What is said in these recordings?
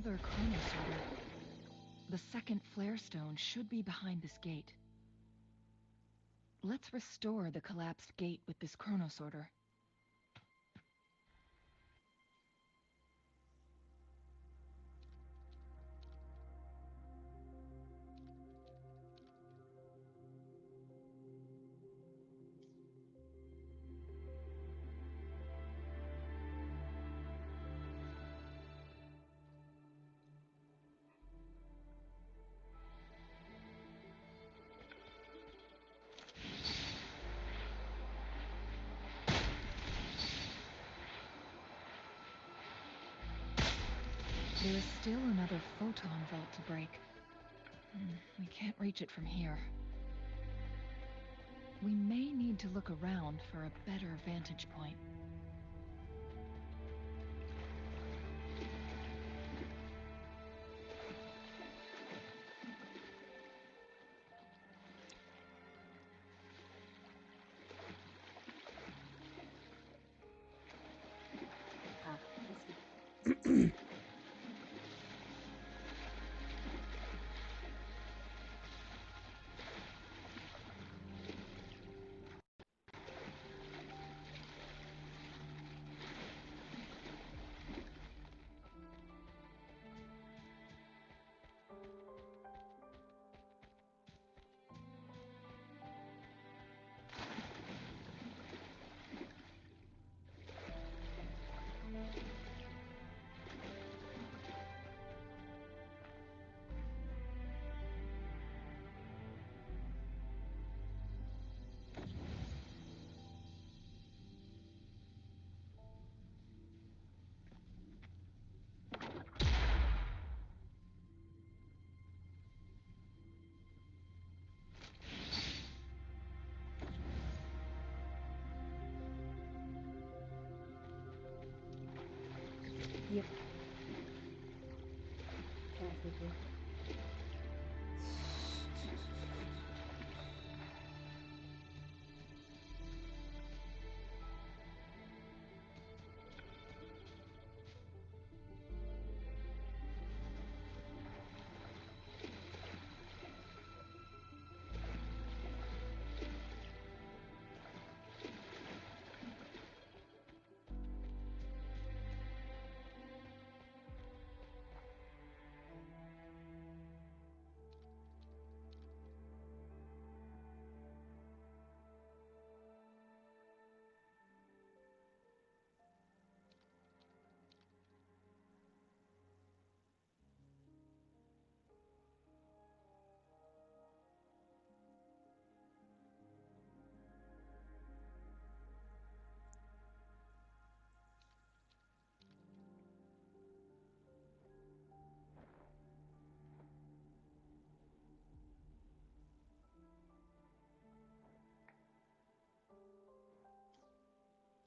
Another chronosorter. The second flare stone should be behind this gate. Let's restore the collapsed gate with this chronosorter. There is still another photon vault to break. We can't reach it from here. We may need to look around for a better vantage point. Yep. Perfectly.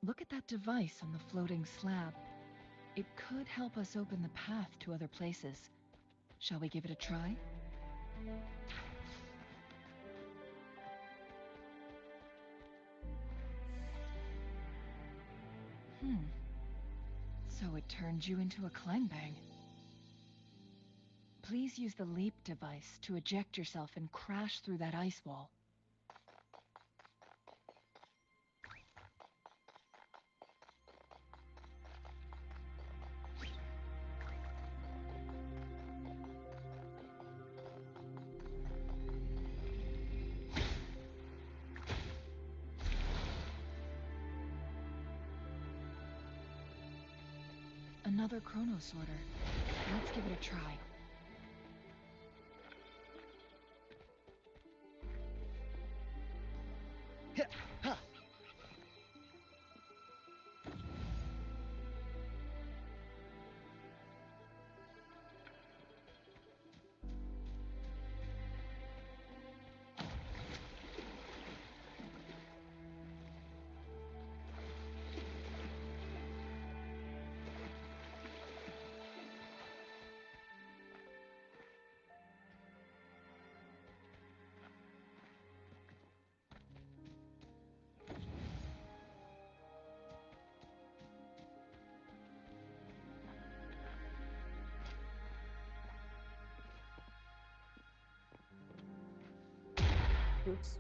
Look at that device on the floating slab. It could help us open the path to other places. Shall we give it a try? So it turned you into a climb-bang. Please use the leap device to eject yourself and crash through that ice wall. Another chronosorter. Let's give it a try. Oops.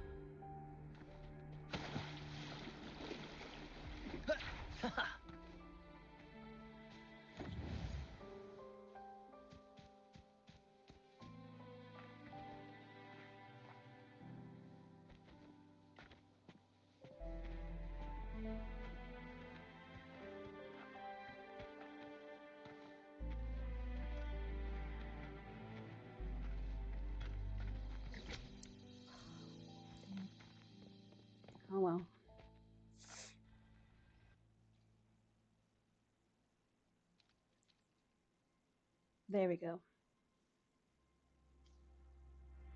Oh well. There we go.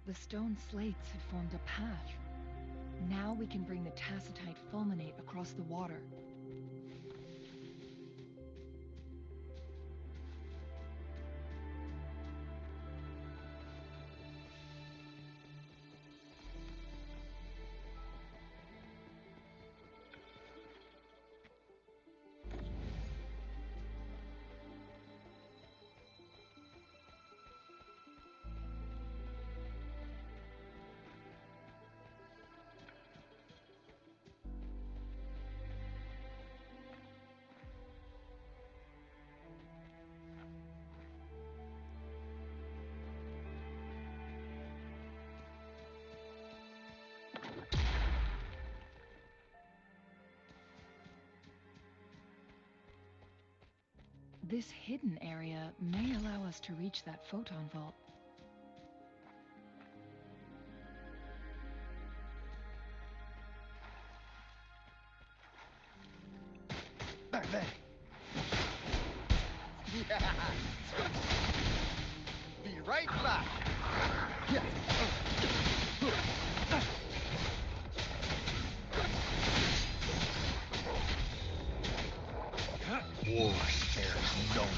The stone slates had formed a path. Now we can bring the tacitite fulminate across the water. This hidden area may allow us to reach that photon vault. Bang, bang. Yeah. Be right back. Yeah. War spares no one.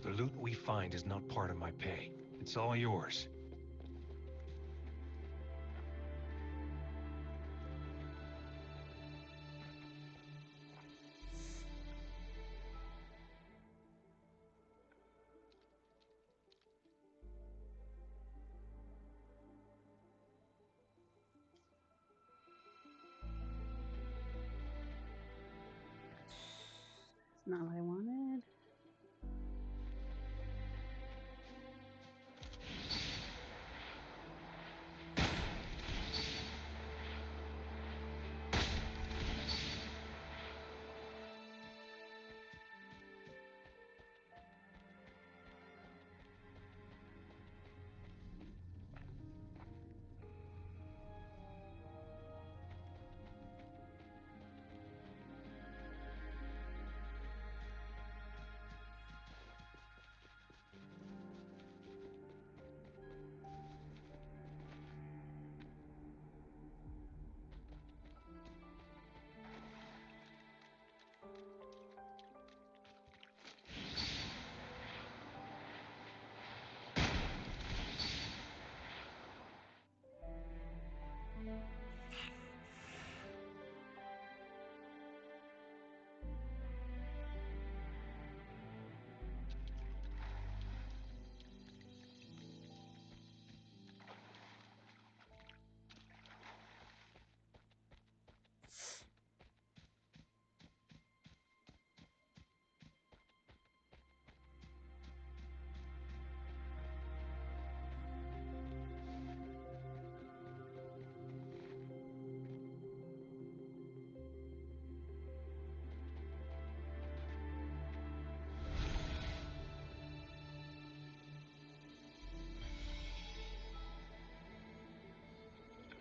The loot we find is not part of my pay. It's all yours. It's not what I wanted.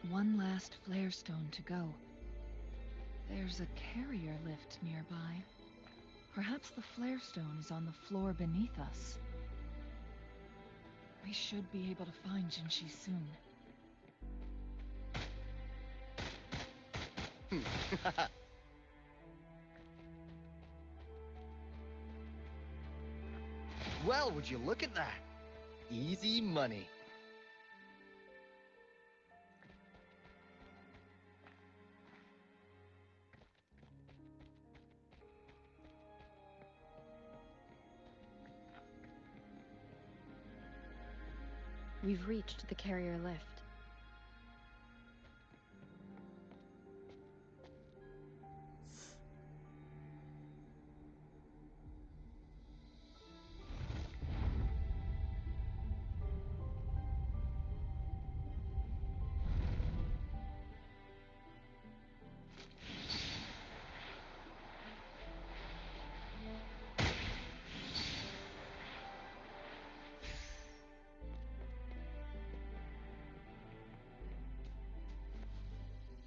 One last flare stone to go. There's a carrier lift nearby. Perhaps the flare stone is on the floor beneath us. We should be able to find Jinshi soon. Well, would you look at that? Easy money. We've reached the carrier lift.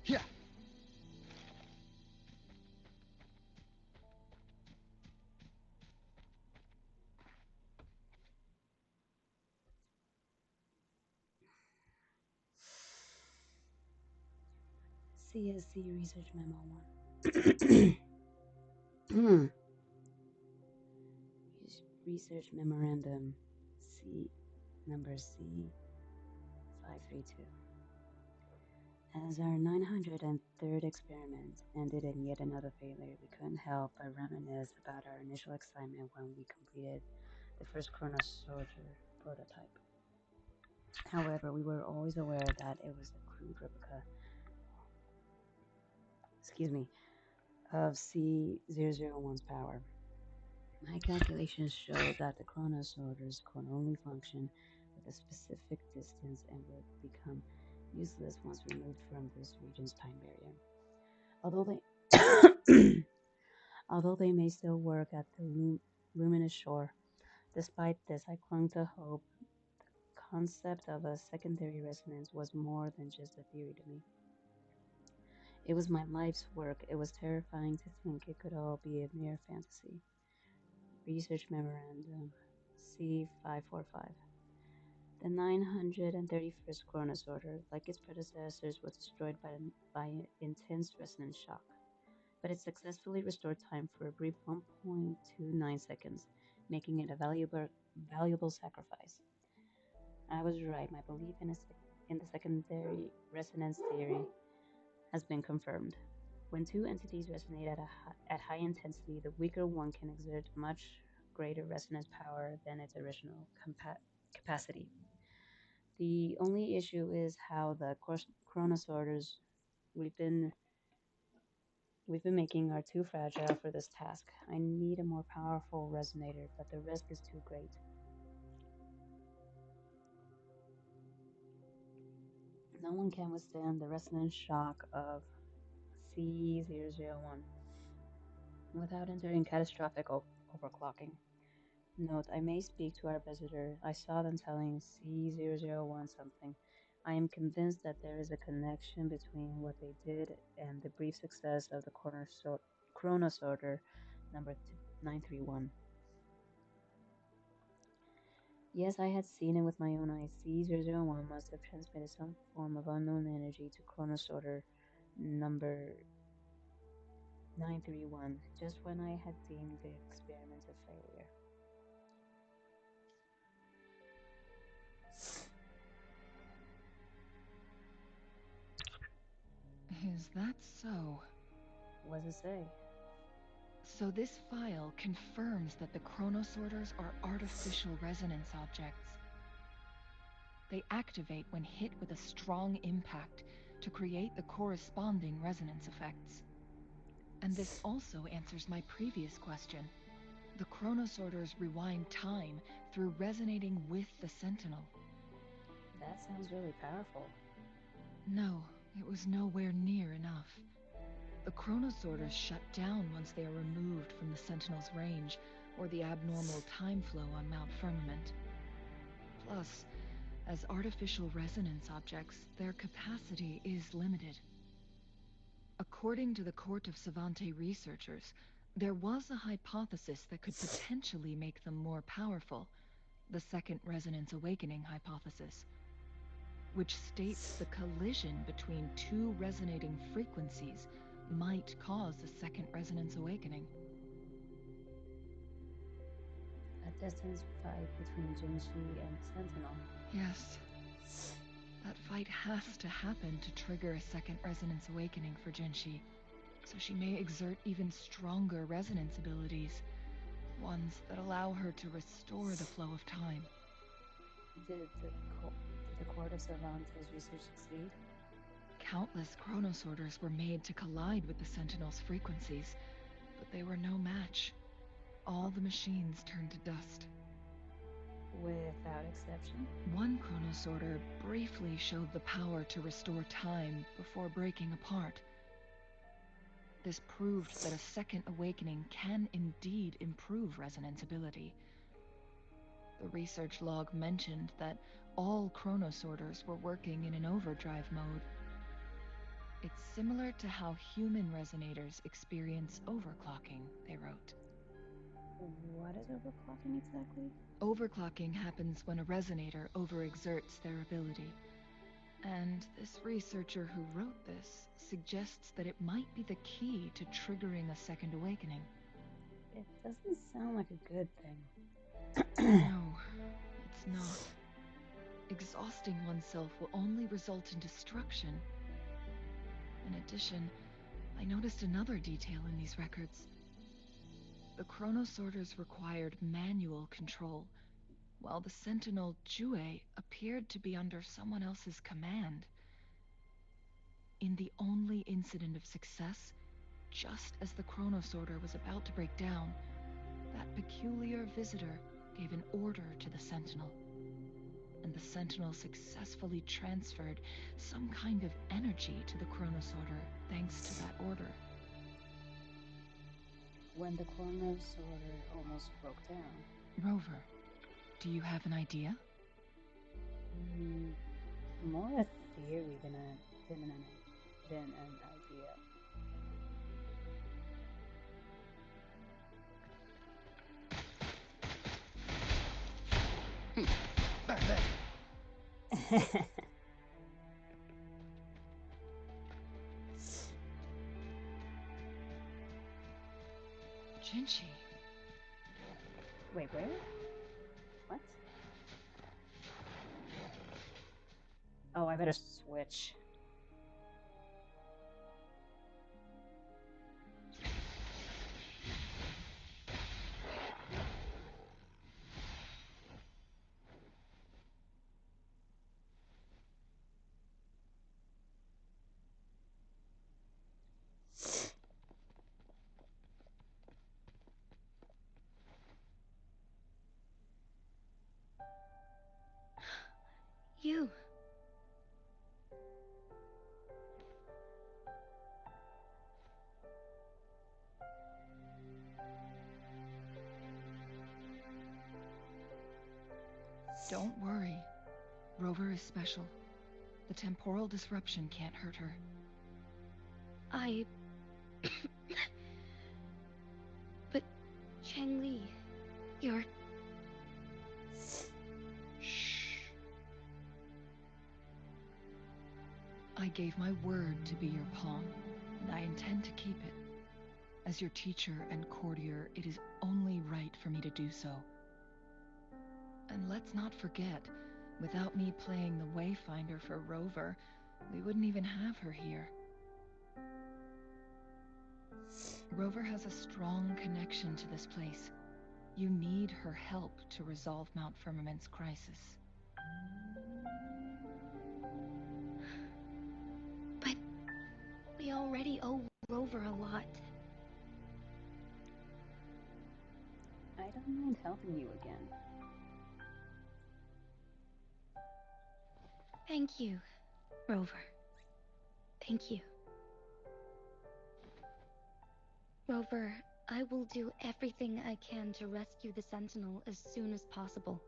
Yeah. CSC Research Memo 1. Research Memorandum C number C532. As our 903rd experiment ended in yet another failure, we couldn't help but reminisce about our initial excitement when we completed the first Chronosorter prototype. However, we were always aware that it was a crude replica of C001's power. My calculations showed that the chronosorters could only function with a specific distance and would become useless once removed from this region's time barrier. Although they may still work at the luminous shore, despite this, I clung to hope. The concept of a secondary resonance was more than just a theory to me. It was my life's work. It was terrifying to think it could all be a mere fantasy. Research Memorandum C545. The 931st Chronosorter, like its predecessors, was destroyed by intense resonance shock, but it successfully restored time for a brief 1.29 seconds, making it a valuable sacrifice. I was right. My belief in the secondary resonance theory has been confirmed. When two entities resonate at high intensity, the weaker one can exert much greater resonance power than its original capacity. The only issue is how the chronosorters we've been making are too fragile for this task. I need a more powerful resonator, but the risk is too great. No one can withstand the resonance shock of C001 without enduring catastrophic overclocking. Note, I may speak to our visitor. I saw them telling C001 something. I am convinced that there is a connection between what they did and the brief success of the Chronosorter number 931. Yes, I had seen it with my own eyes. C001 must have transmitted some form of unknown energy to Chronosorter number 931, just when I had deemed the experiment a failure. Is that so? What does it say? So this file confirms that the chronosorters are artificial resonance objects. They activate when hit with a strong impact to create the corresponding resonance effects. And this also answers my previous question. The chronosorters rewind time through resonating with the Sentinel. That sounds really powerful. No, it was nowhere near enough. The chronosorters shut down once they are removed from the Sentinel's range, or the abnormal time flow on Mount Firmament. Plus, As artificial resonance objects, their capacity is limited. According to the Court of Savante researchers, there was a hypothesis that could potentially make them more powerful, the second resonance awakening hypothesis, which states the collision between two resonating frequencies might cause a second resonance awakening. A distance fight between Jinshi and Sentinel. Yes. That fight has to happen to trigger a second resonance awakening for Jinshi, so she may exert even stronger resonance abilities, ones that allow her to restore the flow of time. Did the Court of Cervantes research succeed? Countless chronosorters were made to collide with the Sentinel's frequencies, but they were no match. All the machines turned to dust. Without exception? One chronosorter briefly showed the power to restore time before breaking apart. This proved that a second awakening can indeed improve resonance ability. The research log mentioned that all chronosorters were working in an overdrive mode. It's similar to how human resonators experience overclocking, they wrote. What is overclocking exactly? Overclocking happens when a resonator overexerts their ability. And this researcher who wrote this suggests that it might be the key to triggering a second awakening. It doesn't sound like a good thing. No, it's not. Exhausting oneself will only result in destruction. In addition, I noticed another detail in these records. The chronosorters required manual control, while the sentinel Jue appeared to be under someone else's command. In the only incident of success, just as the chronosorter was about to break down, that peculiar visitor gave an order to the sentinel, and the sentinel successfully transferred some kind of energy to the chronosorter thanks to that order. When the chronosorter almost broke down. Rover, do you have an idea? More a theory than an idea. Bang, bang. Jinshi. Wait, where? What? Oh, I better switch. You. Don't worry. Rover is special. The temporal disruption can't hurt her. But Changli, you're... Shh. I gave my word to be your pawn, and I intend to keep it. As your teacher and courtier, it is only right for me to do so. And let's not forget, without me playing the Wayfinder for Rover, we wouldn't even have her here. Rover has a strong connection to this place. You need her help to resolve Mount Firmament's crisis. But we already owe Rover a lot. I don't mind helping you again. Thank you, Rover. Thank you. Rover, I will do everything I can to rescue the Sentinel as soon as possible.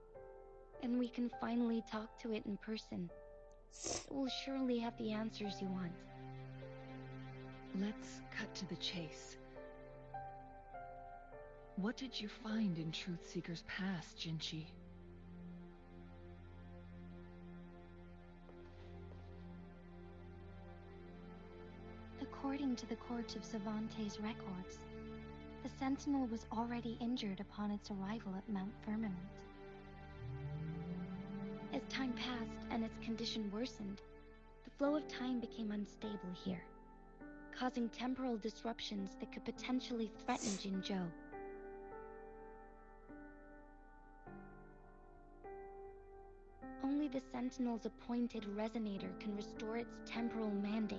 and we can finally talk to it in person. It will surely have the answers you want. Let's cut to the chase. What did you find in Truthseeker's past, Jinshi? According to the Court of Cervantes' records, the Sentinel was already injured upon its arrival at Mount Firmament. As time passed and its condition worsened, the flow of time became unstable here, causing temporal disruptions that could potentially threaten Jinzhou. Only the Sentinel's appointed resonator can restore its temporal mandate.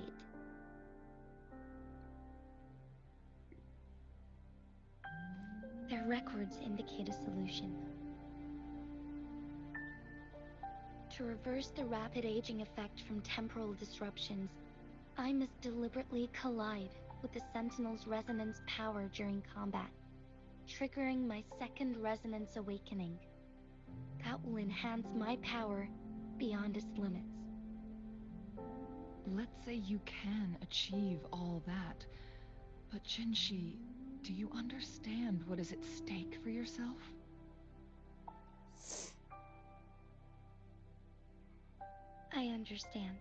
Their records indicate a solution. To reverse the rapid aging effect from temporal disruptions, I must deliberately collide with the Sentinel's resonance power during combat, triggering my second resonance awakening. That will enhance my power beyond its limits. Let's say you can achieve all that, but Jinshi, do you understand what is at stake for yourself? I understand.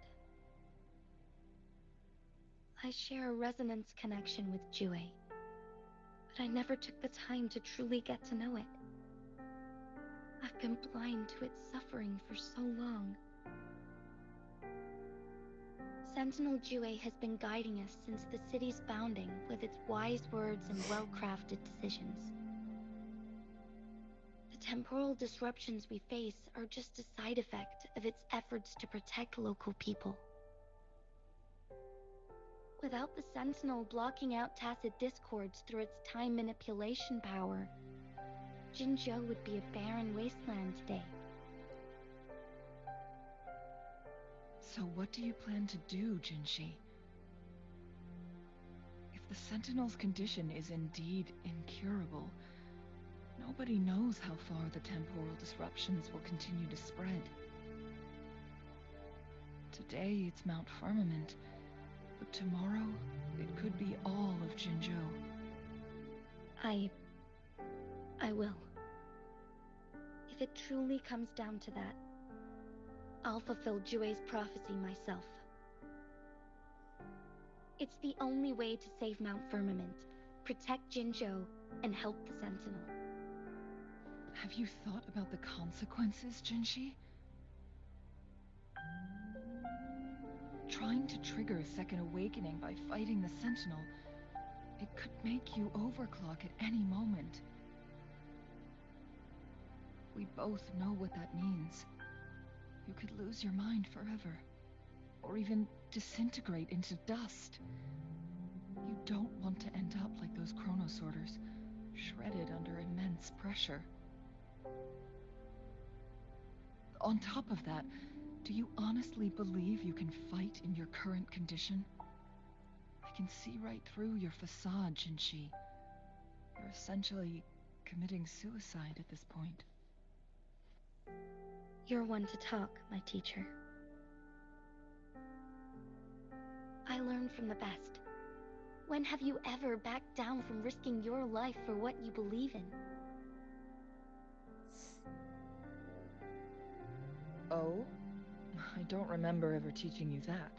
I share a resonance connection with Jue, but I never took the time to truly get to know it. I've been blind to its suffering for so long. Sentinel Jue has been guiding us since the city's founding with its wise words and well-crafted decisions. The temporal disruptions we face are just a side effect of its efforts to protect local people. Without the Sentinel blocking out tacit discords through its time manipulation power, Jinzhou would be a barren wasteland today. So what do you plan to do, Jinshi? If the Sentinel's condition is indeed incurable, nobody knows how far the temporal disruptions will continue to spread. Today it's Mount Firmament, but tomorrow it could be all of Jinzhou. I will. If it truly comes down to that, I'll fulfill Jue's prophecy myself. It's the only way to save Mount Firmament, protect Jinzhou, and help the Sentinel. Have you thought about the consequences, Jinshi? Trying to trigger a second awakening by fighting the Sentinel, it could make you overclock at any moment. We both know what that means. You could lose your mind forever, or even disintegrate into dust. You don't want to end up like those chronosorters, shredded under immense pressure. On top of that, do you honestly believe you can fight in your current condition? I can see right through your facade, Jinshi. You're essentially committing suicide at this point. You're one to talk, my teacher. I learn from the best. When have you ever backed down from risking your life for what you believe in? Oh? I don't remember ever teaching you that.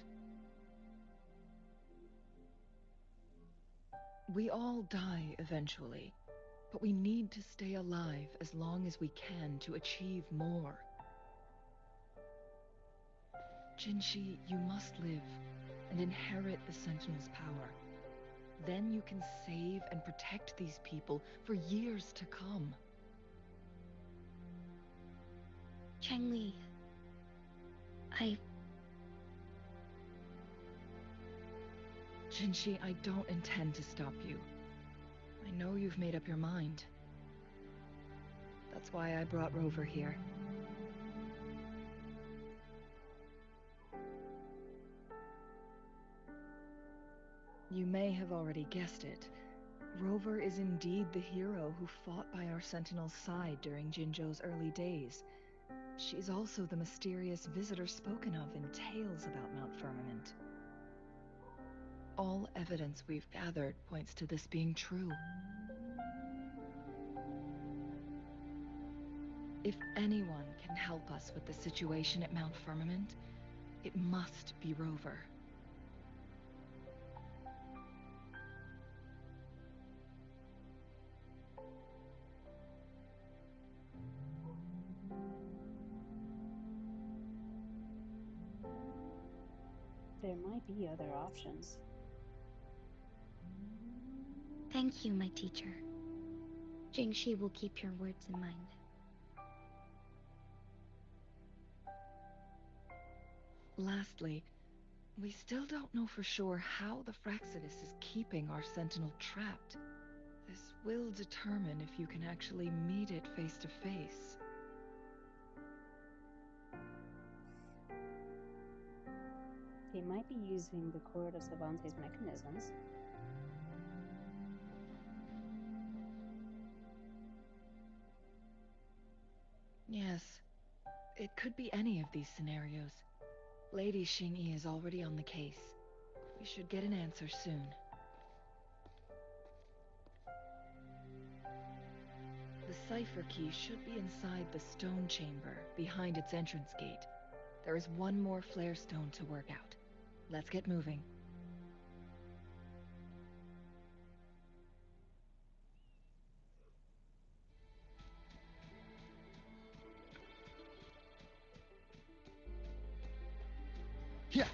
We all die eventually, but we need to stay alive as long as we can to achieve more. Jinshi, you must live and inherit the Sentinel's power. Then you can save and protect these people for years to come. Changli, Jinshi, I don't intend to stop you. I know you've made up your mind. That's why I brought Rover here. You may have already guessed it. Rover is indeed the hero who fought by our Sentinel's side during Jinzhou's early days. She's also the mysterious visitor spoken of in tales about Mount Firmament. All evidence we've gathered points to this being true. If anyone can help us with the situation at Mount Firmament, it must be Rover. There might be other options. Thank you, my teacher. Jingxi will keep your words in mind. Lastly, we still don't know for sure how the Fraxidus is keeping our Sentinel trapped. This will determine if you can actually meet it face to face. They might be using the Court of Cervantes mechanisms. Yes, it could be any of these scenarios. Lady Xingyi is already on the case. We should get an answer soon. The cipher key should be inside the stone chamber, behind its entrance gate. There is one more flare stone to work out. Let's get moving. Yeah.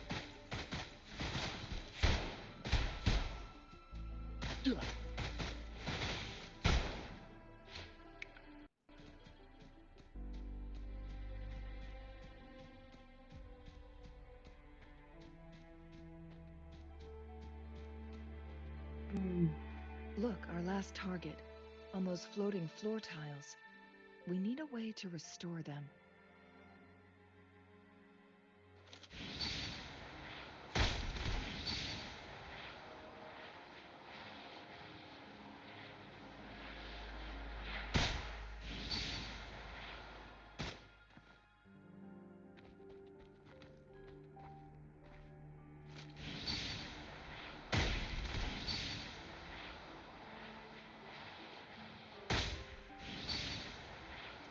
Look, our last target. On those floating floor tiles. We need a way to restore them.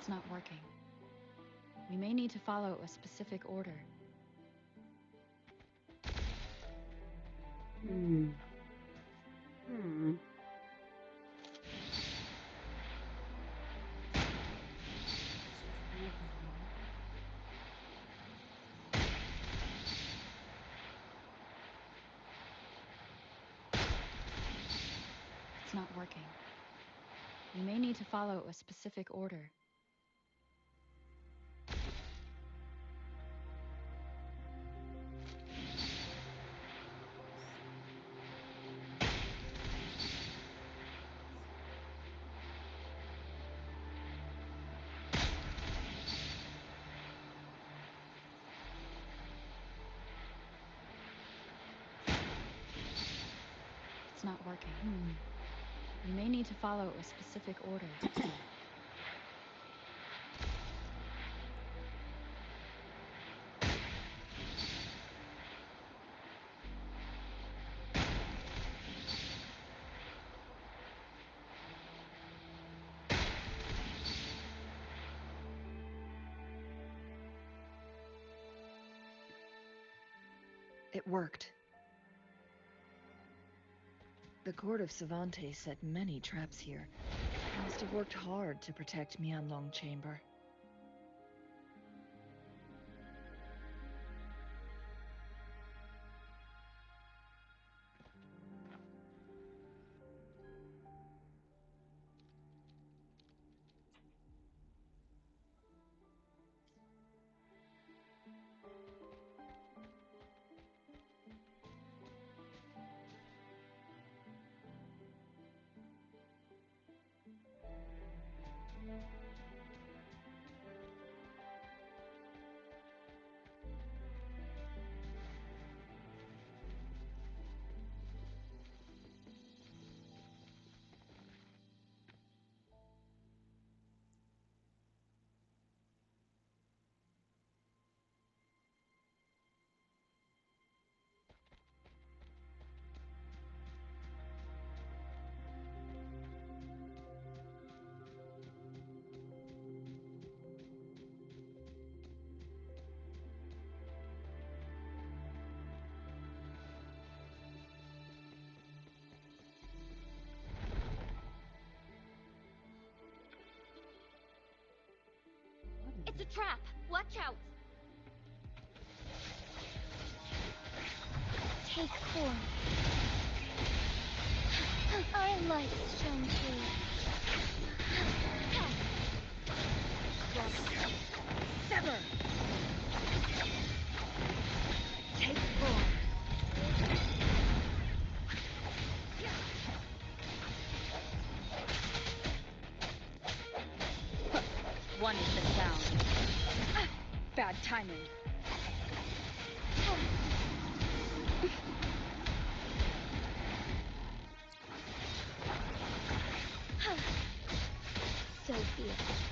It's not working. We may need to follow a specific order. It's not working. We may need to follow a specific order. It's not working. We may need to follow a specific order. It worked. The Court of Cervantes set many traps here. They must have worked hard to protect Mianlong Chamber. trap! Watch out! Take 4. Our lights shine through. Sever! Take 4. One has been found. Bad timing. So be it.